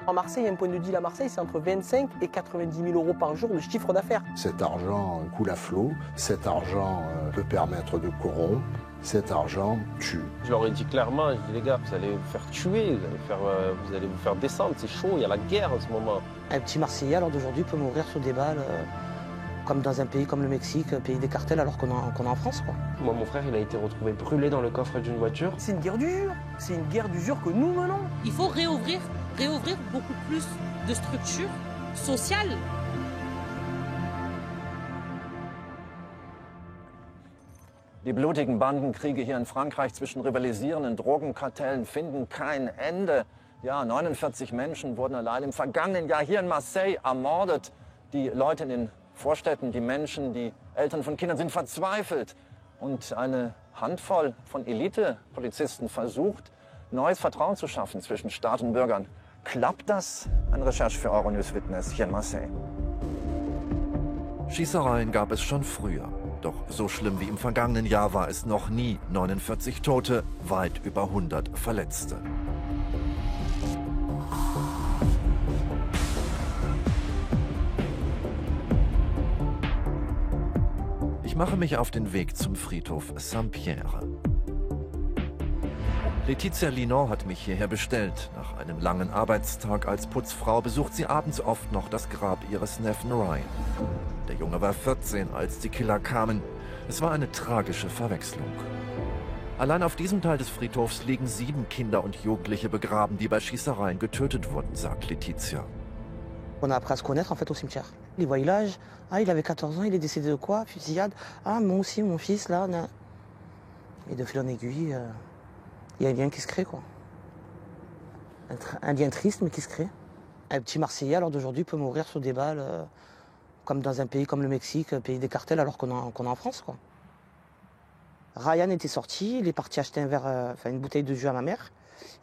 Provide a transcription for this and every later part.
En Marseille, un point de deal à Marseille, c'est entre 25 et 90 000 euros par jour de chiffre d'affaires. Cet argent coule à flot, cet argent peut permettre de corrompre, cet argent tue. Je leur ai dit clairement, je dis les gars, vous allez vous faire tuer, vous allez vous faire descendre, c'est chaud, il y a la guerre en ce moment. Un petit Marseillais, alors d'aujourd'hui, peut mourir sous des balles, comme dans un pays comme le Mexique, pays des cartels, alors qu'on est en France, quoi. Moi, mon frère, il a été retrouvé brûlé dans le coffre d'une voiture. C'est une guerre d'usure. C'est une guerre d'usure que nous menons. Il faut réouvrir beaucoup plus de structures sociales. Die blutigen Bandenkriege hier in Frankreich zwischen rivalisierenden Drogenkartellen finden kein Ende. Ja, 49 Menschen wurden allein im vergangenen Jahr hier in Marseille ermordet. Die Leute in den Vorstädten, die Menschen, die Eltern von Kindern sind verzweifelt. Und eine Handvoll von Elite-Polizisten versucht, neues Vertrauen zu schaffen zwischen Staat und Bürgern. Klappt das? Eine Recherche für Euronews Witness hier in Marseille. Schießereien gab es schon früher. Doch so schlimm wie im vergangenen Jahr war es noch nie. 49 Tote, weit über 100 Verletzte. Ich mache mich auf den Weg zum Friedhof Saint-Pierre. Laetitia Linant hat mich hierher bestellt. Nach einem langen Arbeitstag als Putzfrau besucht sie abends oft noch das Grab ihres Neffen Ryan. Der Junge war 14, als die Killer kamen. Es war eine tragische Verwechslung. Allein auf diesem Teil des Friedhofs liegen 7 Kinder und Jugendliche begraben, die bei Schießereien getötet wurden, sagt Laetitia. On a appris à se connaître en fait au cimetière. Les voyages, ah il avait 14 ans, il est décédé de quoi? Fusillade. Ah moi aussi, mon fils là. Et de fil en aiguille, il y a un lien qui se crée quoi. Un lien triste mais qui se crée. Un petit Marseillais alors d'aujourd'hui peut mourir sous des balles, comme dans un pays comme le Mexique, pays des cartels alors qu'on est en France quoi. Ryan était sorti, il est parti acheter un verre, une bouteille de jus à ma mère.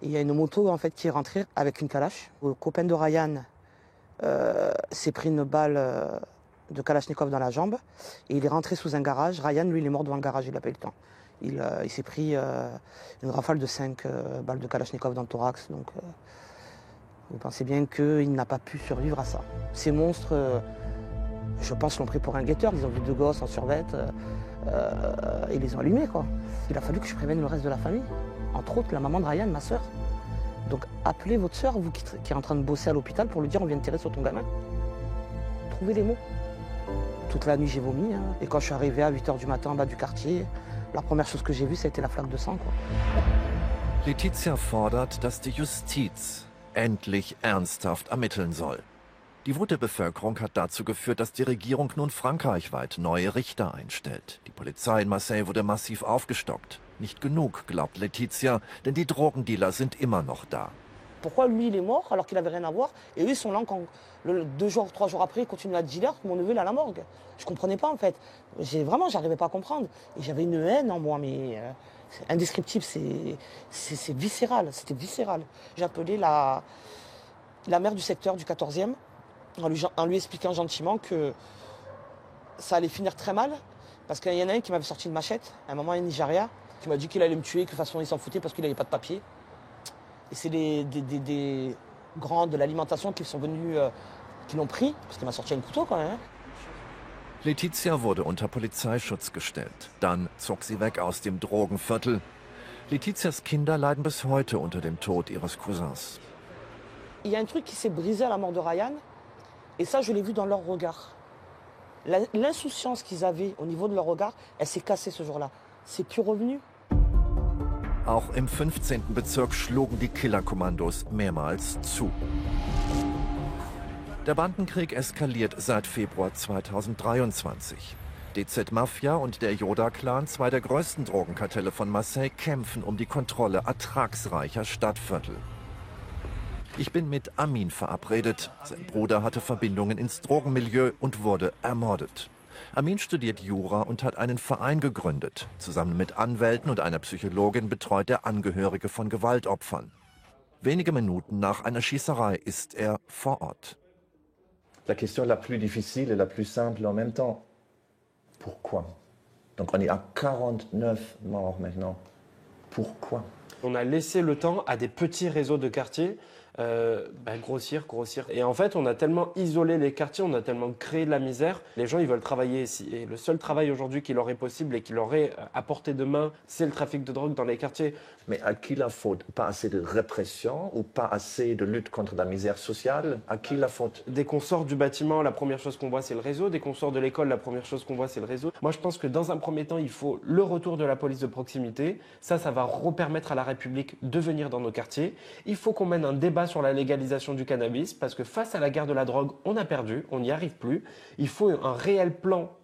Et il y a une moto en fait qui est rentrée avec une calache. Le copain de Ryan s'est pris une balle de Kalachnikov dans la jambe et il est rentré sous un garage. Ryan, lui, il est mort devant le garage, il n'a pas eu le temps. Il s'est pris une rafale de 5 balles de Kalachnikov dans le thorax. Donc, vous pensez bien qu'il n'a pas pu survivre à ça. Ces monstres, je pense, l'ont pris pour un guetteur. Ils ont vu 2 gosses en survêt et ils les ont allumés, quoi. Il a fallu que je prévienne le reste de la famille, entre autres la maman de Ryan, ma sœur. Donc appelez votre sœur, vous qui est en train de bosser à l'hôpital, pour lui dire on vient de tirer sur ton gamin. Trouvez les mots. Toute la nuit j'ai vomi, hein. Et quand je suis arrivé à 8 h du matin en bas du quartier, la première chose que j'ai vue, c'était la flaque de sang, quoi. Laetitia fordert, dass die Justiz endlich ernsthaft ermitteln soll. Die Wut der Bevölkerung hat dazu geführt, dass die Regierung nun frankreichweit neue Richter einstellt. Die Polizei in Marseille wurde massiv aufgestockt. Nicht genug, glaubt Laetitia, denn die Drogendealer sind immer noch da. Pourquoi lui il est mort alors qu'il n'avait rien à voir et eux ils sont là quand 2 jours, 3 jours après ils continuent à dealer, mon neveu il est à la morgue. Je comprenais pas en fait. J'arrivais pas à comprendre. Et j'avais une haine en moi, mais c'est indescriptible, c'est viscéral, c'était viscéral. J'ai appelé la maire du secteur du 14e en lui expliquant gentiment que ça allait finir très mal parce qu'il y en a un qui m'avait sorti une machette, à un moment un Nigeria, qui m'a dit qu'il allait me tuer, que de toute façon il s'en foutait parce qu'il n'avait pas de papier. Et c'est des grands de l'alimentation qui sont venus, qui l'ont pris, parce qu'il m'a sorti un couteau quand même. Laetitia wurde unter Polizeischutz gestellt. Dann zog sie weg aus dem Drogenviertel. Laetitias Kinder leiden bis heute unter dem Tod ihres Cousins. Il y a un truc qui s'est brisé à la mort de Ryan, et ça je l'ai vu dans leur regard. L'insouciance qu'ils avaient au niveau de leur regard, elle s'est cassée ce jour-là. C'est plus revenu. Auch im 15. Bezirk schlugen die Killerkommandos mehrmals zu. Der Bandenkrieg eskaliert seit Februar 2023. DZ Mafia und der Yoda-Clan, 2 der größten Drogenkartelle von Marseille, kämpfen um die Kontrolle ertragsreicher Stadtviertel. Ich bin mit Amin verabredet. Sein Bruder hatte Verbindungen ins Drogenmilieu und wurde ermordet. Amin studiert Jura und hat einen Verein gegründet. Zusammen mit Anwälten und einer Psychologin betreut er Angehörige von Gewaltopfern. Wenige Minuten nach einer Schießerei ist er vor Ort. La question la plus difficile et la plus simple en même temps. Pourquoi? Donc on est à 49 morts maintenant. Pourquoi? On a laissé le temps à des petits réseaux de quartier Grossir. Et en fait, on a tellement isolé les quartiers, on a tellement créé de la misère. Les gens, ils veulent travailler ici. Et le seul travail aujourd'hui qui leur est possible et qui leur est à portée de main, c'est le trafic de drogue dans les quartiers. Mais à qui la faute? Pas assez de répression ou pas assez de lutte contre la misère sociale? À qui la faute? Dès qu'on sort du bâtiment, la première chose qu'on voit, c'est le réseau. Dès qu'on sort de l'école, la première chose qu'on voit, c'est le réseau. Moi, je pense que dans un premier temps, il faut le retour de la police de proximité. Ça va repermettre à la République de venir dans nos quartiers. Il faut qu'on mène un débat sur la légalisation du cannabis parce que face à la guerre de la drogue, on a perdu, on n'y arrive plus. Il faut un réel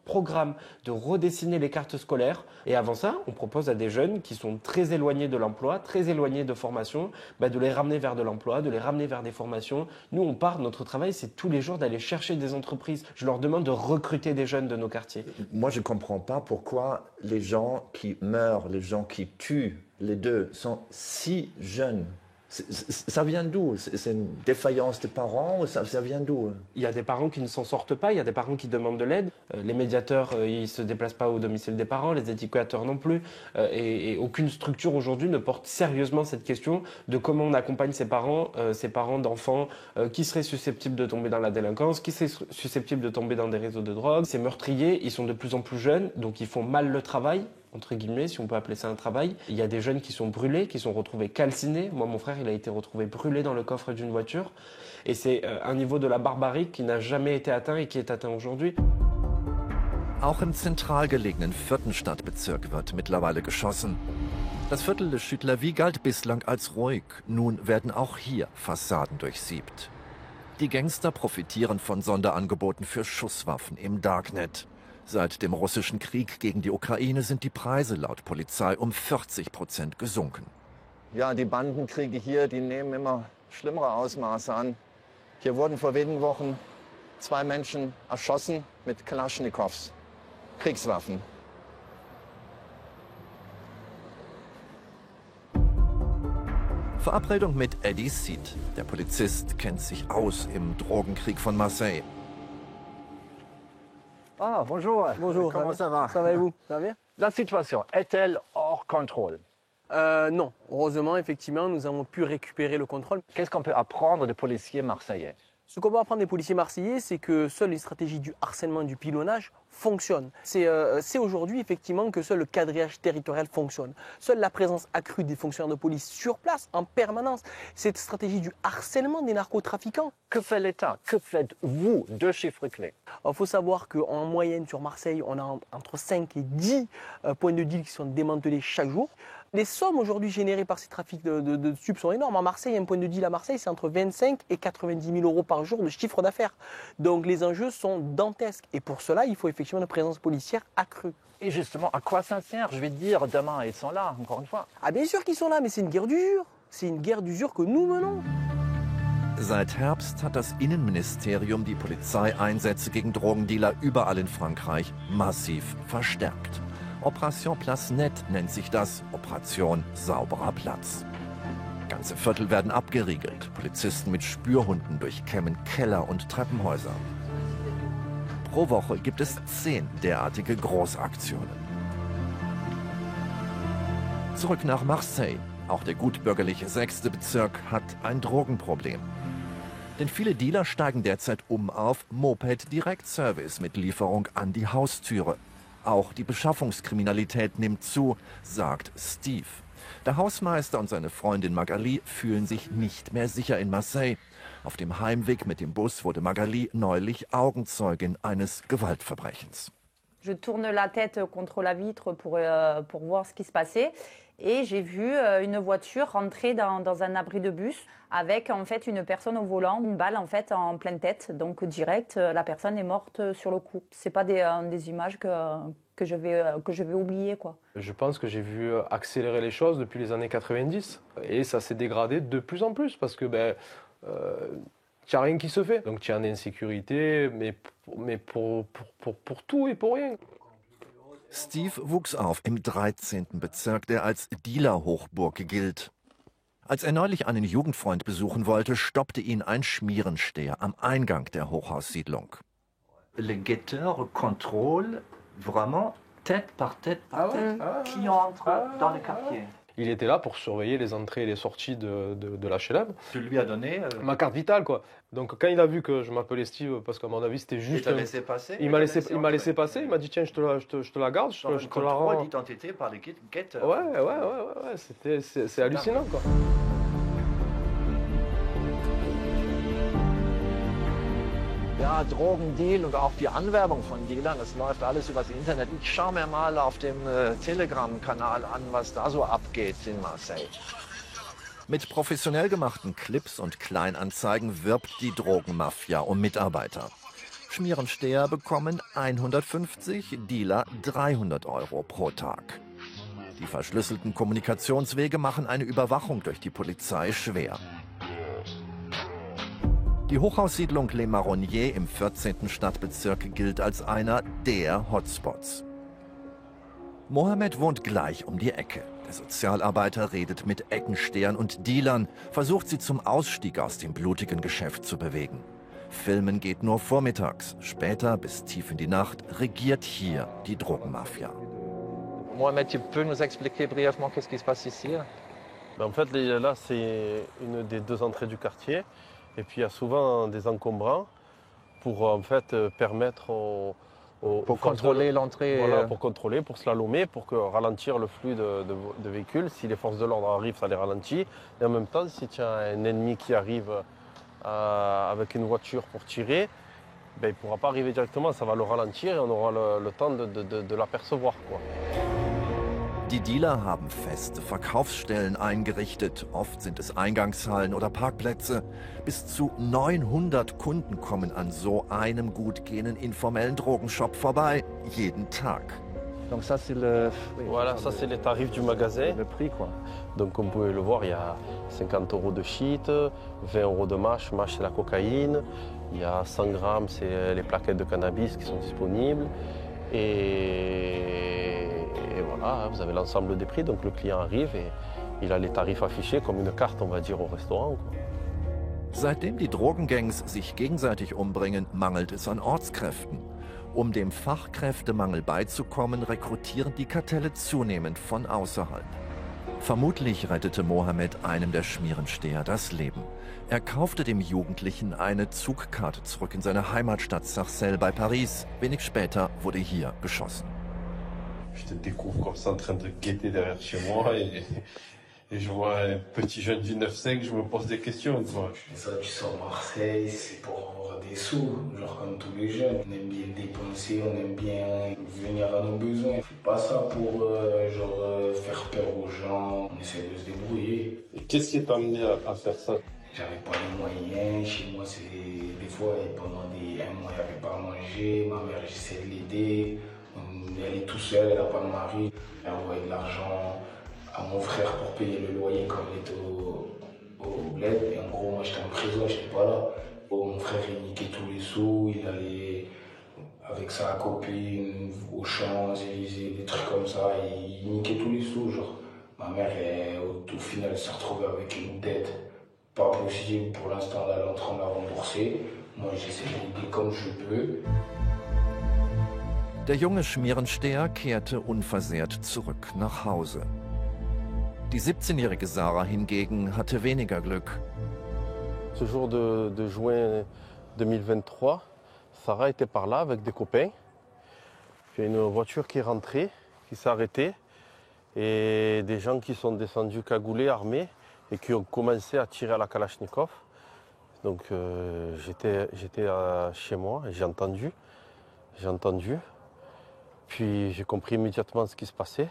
programme de redessiner les cartes scolaires. Et avant ça, on propose à des jeunes qui sont très éloignés de l'emploi, très éloignés de formation, de les ramener vers de l'emploi, de les ramener vers des formations. Nous, on part, notre travail, c'est tous les jours d'aller chercher des entreprises. Je leur demande de recruter des jeunes de nos quartiers. Moi, je ne comprends pas pourquoi les gens qui meurent, les gens qui tuent, les deux, sont si jeunes. Ça vient d'où? C'est une défaillance des parents ou ça vient d'où? Il y a des parents qui ne s'en sortent pas, il y a des parents qui demandent de l'aide. Les médiateurs, ils ne se déplacent pas au domicile des parents, les éducateurs non plus. Et aucune structure aujourd'hui ne porte sérieusement cette question de comment on accompagne ces parents d'enfants qui seraient susceptibles de tomber dans la délinquance, qui seraient susceptibles de tomber dans des réseaux de drogue. Ces meurtriers, ils sont de plus en plus jeunes, donc ils font mal le travail, entre guillemets, si on peut appeler ça un travail. Il y a des jeunes qui sont brûlés, qui sont retrouvés calcinés. Moi, mon frère, il a été retrouvé brûlé dans le coffre d'une voiture. Et c'est un niveau de la barbarie qui n'a jamais été atteint et qui est atteint aujourd'hui. Auch im zentral gelegenen 4. Stadtbezirk wird mittlerweile geschossen. Das Viertel de Chute-la-Vie galt bislang als ruhig. Nun werden auch hier Fassaden durchsiebt. Die Gangster profitieren von Sonderangeboten für Schusswaffen im Darknet. Seit dem russischen Krieg gegen die Ukraine sind die Preise laut Polizei um 40% gesunken. Ja, die Bandenkriege hier, die nehmen immer schlimmere Ausmaße an. Hier wurden vor wenigen Wochen 2 Menschen erschossen mit Kalaschnikows, Kriegswaffen. Verabredung mit Eddie Seed. Der Polizist kennt sich aus im Drogenkrieg von Marseille. Ah, bonjour. Bonjour. Comment ça va? Ça va et vous? Ça va bien? La situation est-elle hors contrôle? Non. Heureusement, effectivement, nous avons pu récupérer le contrôle. Qu'est-ce qu'on peut apprendre des policiers marseillais? Ce qu'on peut apprendre des policiers marseillais, c'est que seule les stratégies du harcèlement, du pilonnage fonctionnent. C'est aujourd'hui effectivement que seul le quadrillage territorial fonctionne. Seule la présence accrue des fonctionnaires de police sur place en permanence. Cette stratégie du harcèlement des narcotrafiquants. Que fait l'État? Que faites-vous? 2 chiffres clés. Il faut savoir qu'en moyenne sur Marseille, on a entre 5 et 10 points de deal qui sont démantelés chaque jour. Les sommes aujourd'hui générées par ces trafics de stupes sont énormes. À Marseille, un point de deal à Marseille, c'est entre 25 et 90 000 euros par jour de chiffre d'affaires. Donc les enjeux sont dantesques. Et pour cela, il faut effectivement une présence policière accrue. Et justement, à quoi ça sert? Je vais dire, demain, ils sont là, encore une fois. Ah bien sûr qu'ils sont là, mais c'est une guerre d'usure. C'est une guerre d'usure que nous menons. Seit Herbst hat das Innenministerium die Polizeieinsätze gegen Drogendealer überall in Frankreich massiv verstärkt. Operation Place Net nennt sich das, Operation Sauberer Platz. Ganze Viertel werden abgeriegelt, Polizisten mit Spürhunden durchkämmen Keller und Treppenhäuser. Pro Woche gibt es 10 derartige Großaktionen. Zurück nach Marseille. Auch der gutbürgerliche 6. Bezirk hat ein Drogenproblem. Denn viele Dealer steigen derzeit auf Moped-Direktservice mit Lieferung an die Haustüre. Auch die Beschaffungskriminalität nimmt zu, sagt Steve. Der Hausmeister und seine Freundin Magali fühlen sich nicht mehr sicher in Marseille. Auf dem Heimweg mit dem Bus wurde Magali neulich Augenzeugin eines Gewaltverbrechens. Je tourne la tête contre la vitre pour voir ce qui se passait. Et j'ai vu une voiture rentrer dans un abri de bus avec en fait une personne au volant, une balle en fait en pleine tête. Donc direct, la personne est morte sur le coup. C'est pas des images que je vais oublier, quoi. Je pense que j'ai vu accélérer les choses depuis les années 90 et ça s'est dégradé de plus en plus parce que il n'y a rien qui se fait. Donc il y a une insécurité, mais pour tout et pour rien. Steve wuchs auf im 13. Bezirk, der als Dealer-Hochburg gilt. Als neulich einen Jugendfreund besuchen wollte, stoppte ihn ein Schmierensteher am Eingang der Hochhaussiedlung. Les guetteurs contrôlent vraiment tête par tête qui entre dans le quartier. il était là pour surveiller les entrées et les sorties de l'HLM. Tu lui as donné ma carte vitale, quoi. Donc quand il a vu que je m'appelais Steve, parce qu'à mon avis c'était juste... Il t'a laissé passer? Il m'a laissé passer, il m'a dit tiens, je te la garde, je te la rends. D'identité par les guetteurs. Ouais, c'est hallucinant, quoi. Ja, Drogendeal und auch die Anwerbung von Dealern, das läuft alles übers Internet. Ich schaue mir mal auf dem Telegram-Kanal an, was da so abgeht in Marseille. Mit professionell gemachten Clips und Kleinanzeigen wirbt die Drogenmafia um Mitarbeiter. Schmierensteher bekommen 150, Dealer 300 € pro Tag. Die verschlüsselten Kommunikationswege machen eine Überwachung durch die Polizei schwer. Die Hochhaussiedlung Les Marronniers im 14. Stadtbezirk gilt als einer der Hotspots. Mohammed wohnt gleich um die Ecke. Der Sozialarbeiter redet mit Eckenstehern und Dealern, versucht sie zum Ausstieg aus dem blutigen Geschäft zu bewegen. Filmen geht nur vormittags, später bis tief in die Nacht regiert hier die Drogenmafia. Mohamed, tu peux nous expliquer brièvement qu'est-ce qui se passe ici? En fait, là, c'est une des deux entrées du quartier. Et puis il y a souvent des encombrants pour en fait permettre pour contrôler l'entrée. Voilà, pour contrôler, pour slalomer, pour ralentir le flux de véhicules. Si les forces de l'ordre arrivent, ça les ralentit. Et en même temps, si tu as un ennemi qui arrive avec une voiture pour tirer, ben, il ne pourra pas arriver directement, ça va le ralentir et on aura le temps de l'apercevoir, quoi. Die Dealer haben feste Verkaufsstellen eingerichtet. Oft sind es Eingangshallen oder Parkplätze. Bis zu 900 Kunden kommen an so einem gut gehenden informellen Drogenshop vorbei. Jeden Tag. Donc ça, c'est le... Voilà, ça c'est les tarifs du magasin. Le prix, quoi. Donc comme vous pouvez le voir, il y a 50 € de shit, 20 € de mâche, mâche c'est la cocaïne. Il y a 100 grammes, c'est les plaquettes de cannabis qui sont disponibles. Et voilà, vous avez l'ensemble des prix, donc le client arrive et il a les tarifs affichés comme une carte, on va dire, au restaurant, quoi. Seitdem die Drogengangs sich gegenseitig umbringen, mangelt es an Ortskräften. Um dem Fachkräftemangel beizukommen, rekrutieren die Kartelle zunehmend von außerhalb. Vermutlich rettete Mohammed einem der Schmierensteher das Leben. Er kaufte dem Jugendlichen eine Zugkarte zurück in seine Heimatstadt Sarcelles bei Paris. Wenig später wurde hier geschossen. Je te découvre comme ça en train de guetter derrière chez moi et je vois un petit jeune du 9-5, je me pose des questions, quoi. Ça, tu sors Marseille, c'est pour avoir des sous, genre comme tous les jeunes. On aime bien dépenser, on aime bien venir à nos besoins. On fait pas ça pour faire peur aux gens, on essaie de se débrouiller. Et qu'est-ce qui t'a amené à faire ça? J'avais pas les moyens, chez moi c'est des fois pendant un mois il n'y avait pas à manger, ma mère j'essaie de l'aider, elle est toute seule, elle n'a pas de mari, elle envoyait de l'argent à mon frère pour payer le loyer quand il était au bled, et en gros moi j'étais en prison, j'étais pas là. Mon frère il niquait tous les sous, il allait avec sa copine au Champs-Élysées, des trucs comme ça, il niquait tous les sous, genre. Ma mère au final elle s'est retrouvée avec une dette. Pas possible pour l'instant, là, elle est en train de la rembourser. Moi, j'essaie de l'aider comme je peux. Der junge Schmierensteher kehrte unversehrt zurück nach Hause. Die 17-jährige Sarah hingegen hatte weniger Glück. Ce jour de juin 2023, Sarah était par là avec des copains. Il y a une voiture qui est rentrée, qui s'est arrêtée, et des gens qui sont descendus cagoulés, armés, et qui ont commencé à tirer à la Kalachnikov. Donc j'étais chez moi et j'ai entendu. Puis j'ai compris immédiatement ce qui se passait.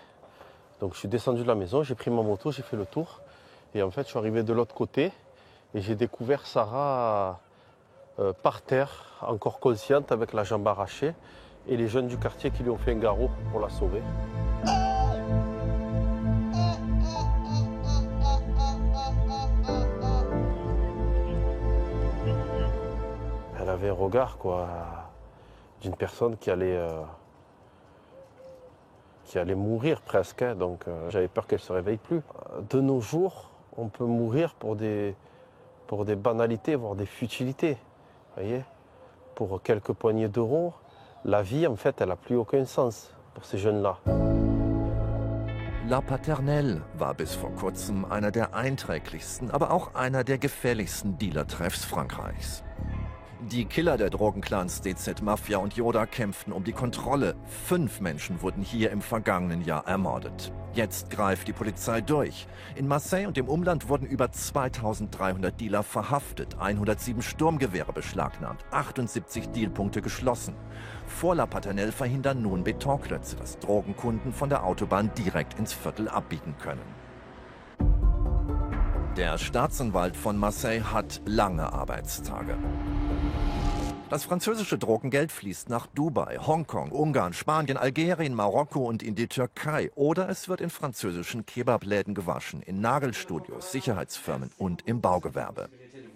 Donc je suis descendu de la maison, j'ai pris ma moto, j'ai fait le tour. Et en fait, je suis arrivé de l'autre côté et j'ai découvert Sarah par terre, encore consciente, avec la jambe arrachée, et les jeunes du quartier qui lui ont fait un garrot pour la sauver. Elle avait un regard, quoi, d'une personne qui allait mourir presque, hein, donc j'avais peur qu'elle ne se réveille plus. De nos jours, on peut mourir pour des banalités, voire des futilités, voyez. Pour quelques poignées d'euros, la vie, en fait, elle n'a plus aucun sens pour ces jeunes-là. La Paternelle war bis vor kurzem einer der einträglichsten, aber auch einer der gefährlichsten Dealer-Treffs Frankreichs. Die Killer der Drogenclans DZ Mafia und Yoda kämpften um die Kontrolle. 5 Menschen wurden hier im vergangenen Jahr ermordet. Jetzt greift die Polizei durch. In Marseille und dem Umland wurden über 2300 Dealer verhaftet, 107 Sturmgewehre beschlagnahmt, 78 Dealpunkte geschlossen. Vor La Paternelle verhindern nun Betonklötze, dass Drogenkunden von der Autobahn direkt ins Viertel abbiegen können. Der Staatsanwalt von Marseille hat lange Arbeitstage. Das französische Drogengeld fließt nach Dubai, Hongkong, Ungarn, Spanien, Algerien, Marokko und in die Türkei. Oder es wird in französischen Kebabläden gewaschen, in Nagelstudios, Sicherheitsfirmen und im Baugewerbe.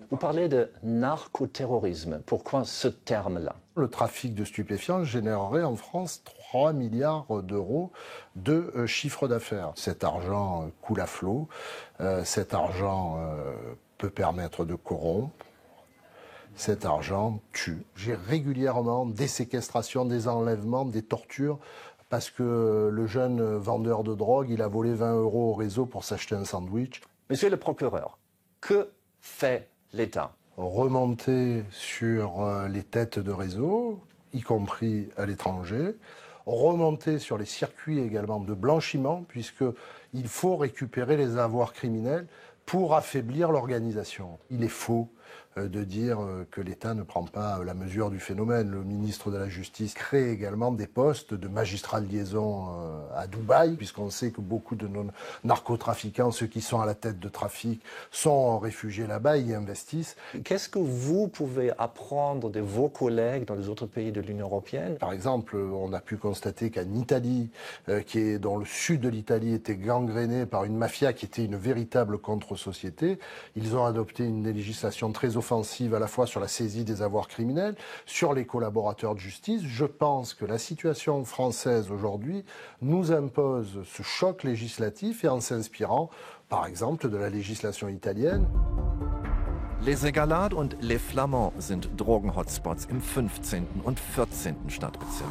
Vous parlez de narcoterrorisme. Pourquoi ce terme-là? Le trafic de stupéfiants générerait en France 3 milliards d'euros de chiffre d'affaires. Cet argent coule à flot, cet argent peut permettre de corrompre. Cet argent tue. J'ai régulièrement des séquestrations, des enlèvements, des tortures, parce que le jeune vendeur de drogue, il a volé 20 € au réseau pour s'acheter un sandwich. Monsieur le procureur, que fait l'État? Remonter sur les têtes de réseau, y compris à l'étranger. Remonter sur les circuits également de blanchiment, puisqu'il faut récupérer les avoirs criminels pour affaiblir l'organisation. Il est faux de dire que l'État ne prend pas la mesure du phénomène. Le ministre de la Justice crée également des postes de magistrats de liaison à Dubaï, puisqu'on sait que beaucoup de nos narcotrafiquants, ceux qui sont à la tête de trafic, sont réfugiés là-bas, y investissent. Qu'est-ce que vous pouvez apprendre de vos collègues dans les autres pays de l'Union européenne? Par exemple, on a pu constater qu'en Italie, dont le sud de l'Italie était gangréné par une mafia qui était une véritable contre-société, ils ont adopté une législation très offensive à la fois sur la saisie des avoirs criminels, sur les collaborateurs de justice. Je pense que la situation française aujourd'hui nous impose ce choc législatif et en s'inspirant, par exemple, de la législation italienne. Les Egalades und Les Flamands sind Drogen-Hotspots im 15. und 14. Stadtbezirk.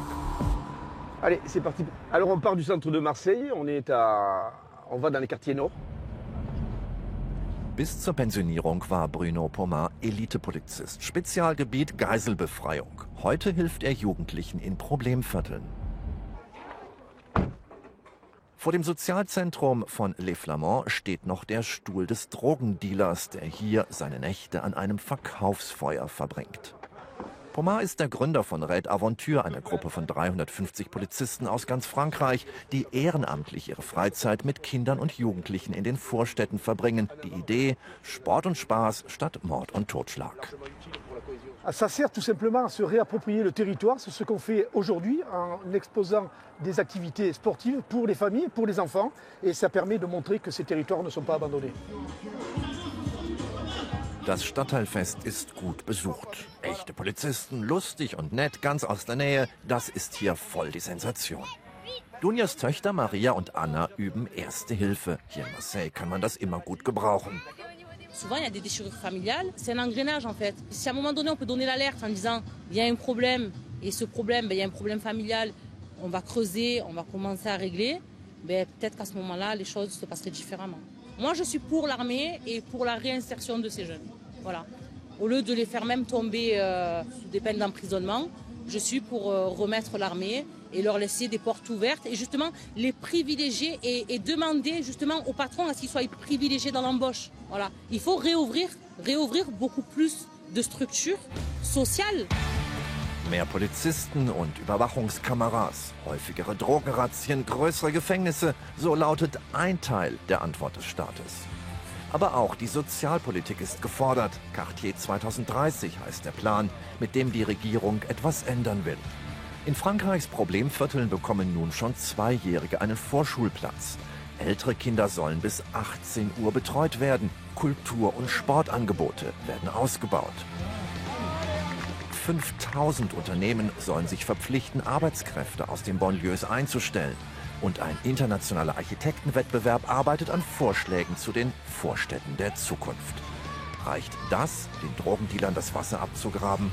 Allez, c'est parti. Alors on part du centre de Marseille, on va dans les quartiers nord. Bis zur Pensionierung war Bruno Pomar Elitepolizist, Spezialgebiet Geiselbefreiung. Heute hilft er Jugendlichen in Problemvierteln. Vor dem Sozialzentrum von Les Flamands steht noch der Stuhl des Drogendealers, der hier seine Nächte an einem Verkaufsfeuer verbringt. Pomar ist der Gründer von Raid Aventure, einer Gruppe von 350 Polizisten aus ganz Frankreich, die ehrenamtlich ihre Freizeit mit Kindern und Jugendlichen in den Vorstädten verbringen. Die Idee: Sport und Spaß statt Mord und Totschlag. Ça sert tout simplement à se réapproprier le territoire, c'est ce qu'on fait aujourd'hui en exposant des activités sportives pour les familles, pour les enfants, et ça permet de montrer que ces territoires ne sont pas abandonnés. Das Stadtteilfest ist gut besucht. Echte Polizisten, lustig und nett, ganz aus der Nähe, das ist hier voll die Sensation. Dunjas Töchter Maria und Anna üben Erste Hilfe. Hier in Marseille kann man das immer gut gebrauchen. Souvent, il y a des déchirures familiales. C'est un engrenage, en fait. Si à un moment donné, on peut donner l'alerte en disant il y a un problème, et ce problème, il y a un problème familial, on va creuser, on va commencer à régler, peut-être qu'à ce moment-là, les choses se passeraient différemment. Moi, je suis pour l'armée et pour la réinsertion de ces jeunes. Voilà. Au lieu de les faire même tomber sous des peines d'emprisonnement, je suis pour remettre l'armée et leur laisser des portes ouvertes et justement les privilégier et demander justement aux patrons à ce qu'ils soient privilégiés dans l'embauche. Voilà. Il faut réouvrir beaucoup plus de structures sociales. Mehr Polizisten und Überwachungskameras, häufigere Drogenrazzien, größere Gefängnisse, so lautet ein Teil der Antwort des Staates. Aber auch die Sozialpolitik ist gefordert. Quartier 2030 heißt der Plan, mit dem die Regierung etwas ändern will. In Frankreichs Problemvierteln bekommen nun schon Zweijährige einen Vorschulplatz. Ältere Kinder sollen bis 18 Uhr betreut werden. Kultur- und Sportangebote werden ausgebaut. 5000 Unternehmen sollen sich verpflichten, Arbeitskräfte aus den Banlieues einzustellen. Und ein internationaler Architektenwettbewerb arbeitet an Vorschlägen zu den Vorstädten der Zukunft. Reicht das, den Drogendealern das Wasser abzugraben?